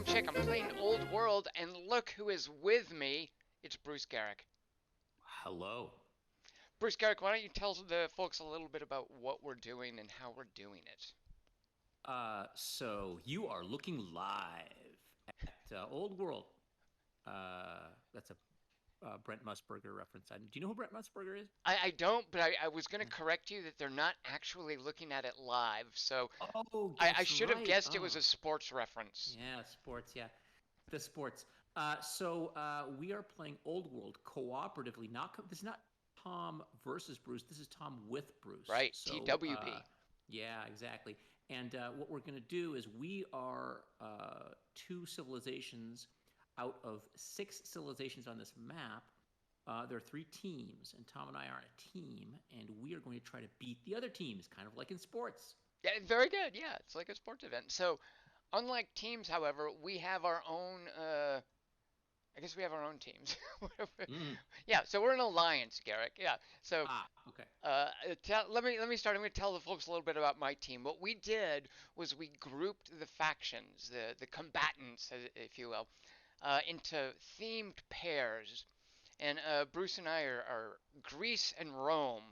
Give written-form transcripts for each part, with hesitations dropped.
Tom Chick. I'm playing Old World, and look who is with me. It's Bruce Geryk. Hello. Bruce Geryk, why don't you tell the folks a little bit about what we're doing and how we're doing it? So you are looking live at Old World. That's a Brent Musburger reference. Do you know who Brent Musburger is? I don't, but I was going to correct you that they're not actually looking at it live. So Oh, I that's should have right. guessed it was Oh, a sports reference. yeah, sports. Yeah, the sports. So we are playing Old World cooperatively. This is not Tom versus Bruce. This is Tom with Bruce. Right, So TWB. yeah, exactly. And what we're going to do is we are two civilizations out of six civilizations on this map. There are three teams, and Tom and I are on a team, and we are going to try to beat the other teams, kind of like in sports. Yeah, very good. Yeah, it's like a sports event. So, unlike teams, however, we have our own. I guess we have our own teams. Mm. Yeah, so we're an alliance, Garrick. Yeah, so Ah, okay. let me start. I'm going to tell the folks a little bit about my team. What we did was we grouped the factions, the combatants, if you will, into themed pairs. And Bruce and I are Greece and Rome.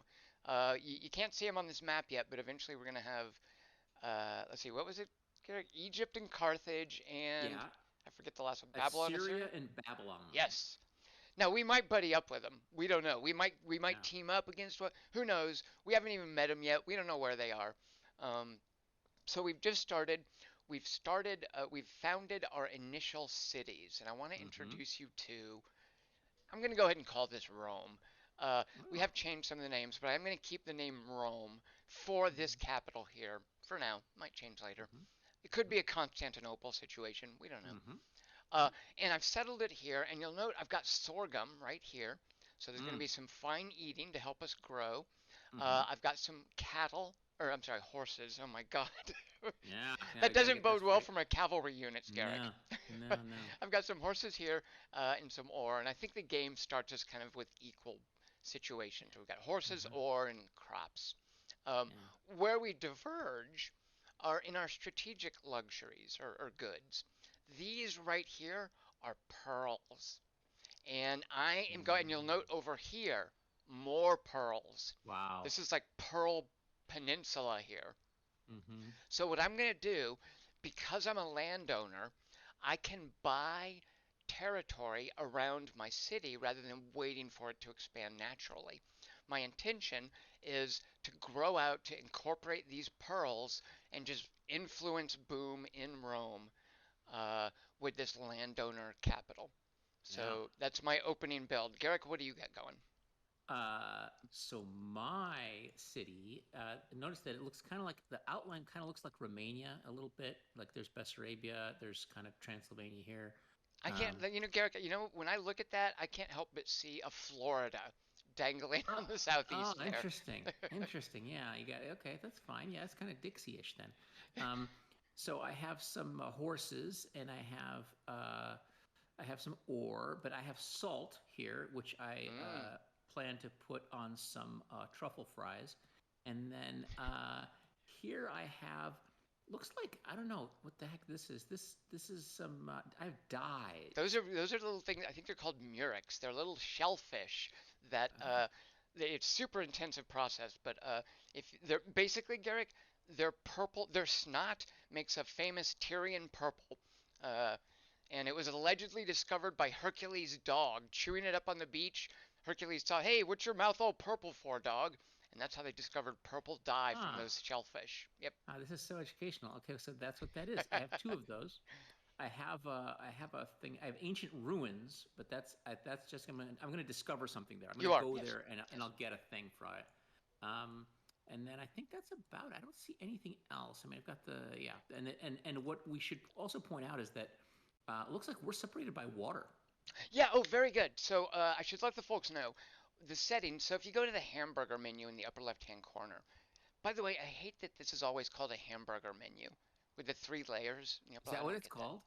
You can't see them on this map yet, but eventually we're going to have. Let's see, what was it? Egypt and Carthage, and Yeah, I forget the last one. Babylon and Assyria Assyria. and Babylon. Yes. Now we might buddy up with them. We don't know. We might Yeah. team up against what? Who knows? We haven't even met them yet. We don't know where they are. Um, so we've just started. We've started. We've founded our initial cities, and I want to Mm-hmm. introduce you to. I'm going to go ahead and call this Rome. We Oh. have changed some of the names, but I'm going to keep the name Rome for this Mm-hmm. capital here for now. Might change later. Mm-hmm. It could be a Constantinople situation. We don't know. Mm-hmm. Uh, and I've settled it here, and you'll note I've got sorghum right here. So there's going to Mm. be some fine eating to help us grow. Mm-hmm. I've got some cattle, or I'm sorry, horses. Oh my God. Yeah, yeah, That we gotta doesn't get this bode well straight. for my cavalry units, Garrick. No, no, no. I've got some horses here and some ore, and I think the game starts us kind of with equal situations. We've got horses, Mm-hmm. ore, and crops. Um, Yeah. where we diverge are in our strategic luxuries or goods. These right here are pearls. And I am going, and you'll Mm. note over here, more pearls. This Wow. is like Pearl Peninsula here. Mm-hmm. So what I'm going to do, because I'm a landowner, I can buy territory around my city rather than waiting for it to expand naturally. My intention is to grow out, to incorporate these pearls and just influence boom in Rome with this landowner capital. Yeah. So that's my opening build. Garrick, what do you got going? So my city, notice that it looks kind of like the outline kind of looks like Romania a little bit. Like there's Bessarabia, there's kind of Transylvania here. I can't, Um, Garrick, when I look at that, I can't help but see a Florida dangling on oh, the oh, southeast there. interesting, interesting. Yeah, you got okay. That's fine. Yeah, it's kind of Dixie-ish then. Um, so I have some horses, and I have some ore, but I have salt here, which I Mm. plan to put on some truffle fries. And then here I have, looks like, I don't know what the heck this is. This is some, I have dyes. Those are little things. I think they're called murex. They're little shellfish that it's super intensive process. But if they're basically Garrick, they're purple. Their snot makes a famous Tyrian purple. Uh, and it was allegedly discovered by Hercules' dog chewing it up on the beach. Hercules saw, "Hey, what's your mouth all purple for, dog?" And that's how they discovered purple dye from Ah, those shellfish. Yep. this is so educational. Okay, so that's what that is. I have two of those. I have a thing. I have ancient ruins, but that's just I'm gonna discover something there. I'm gonna You are. go Yes. there and I'll Yes. get a thing for it. Um, and then I think that's about it. I don't see anything else. I mean, I've got the yeah, and what we should also point out is that it looks like we're separated by water. Yeah, oh, very good. So I should let the folks know the settings. So if you go to the hamburger menu in the upper left-hand corner, by the way, I hate that this is always called a hamburger menu with the three layers. Is I that what don't it's get that. called?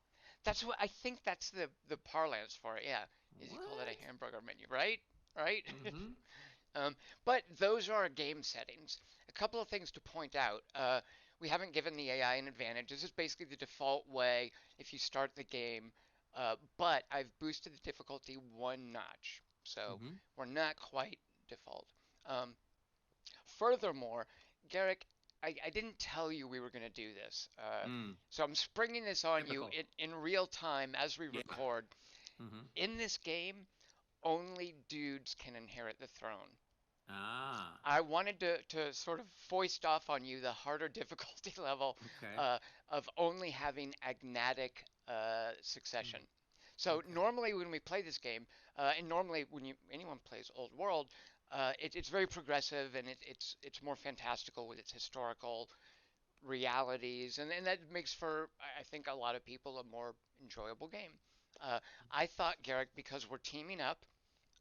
That's what I think. That's the parlance for it. Yeah, is you call that a What? hamburger menu, right? Right. Mm-hmm. But those are our game settings. A couple of things to point out. we haven't given the AI an advantage. This is basically the default way if you start the game, but I've boosted the difficulty one notch, so Mm-hmm. we're not quite default. Um, Furthermore, Geryk, I didn't tell you we were going to do this, Mm. so I'm springing this on you Typical. in real time as we Yeah. record. Mm-hmm. In this game, only dudes can inherit the throne. Ah. I wanted to sort of foist off on you the harder difficulty level Okay. uh, of only having agnatic succession. Mm. So Okay. normally when we play this game, and normally when anyone plays Old World, it's very progressive and it's more fantastical with its historical realities, and that makes for I think a lot of people a more enjoyable game. Uh, I thought Garrick, because we're teaming up,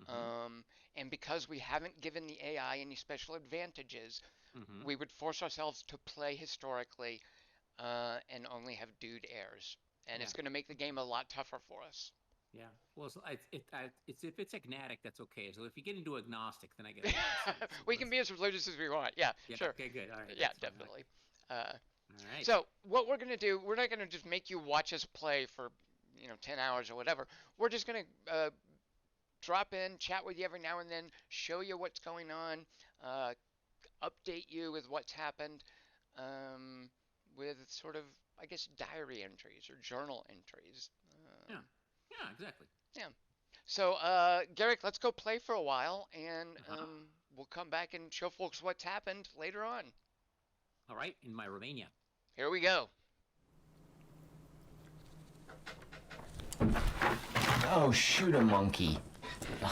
Mm-hmm. um, and because we haven't given the AI any special advantages, Mm-hmm. we would force ourselves to play historically and only have dude heirs. And Yeah. it's going to make the Okay. game a lot tougher for us. Yeah. Well, it's if it's agnatic, that's okay. So if you get into agnostic, then I get a little concerned. So We can let's. be as religious as we want. Yeah, Yeah. sure. Okay. Good. All right. Yeah, That's fine. Okay. definitely. Uh, All right. so what we're going to do, we're not going to just make you watch us play for 10 hours or whatever. We're just going to drop in, chat with you every now and then, show you what's going on, uh, update you with what's happened, um, with sort of, I guess, diary entries or journal entries. Yeah. Yeah. Exactly. Yeah. So, Garrick, let's go play for a while, and Uh huh. we'll come back and show folks what's happened later on. All right. In my Romania. Here we go. Oh, shoot a monkey. Ugh,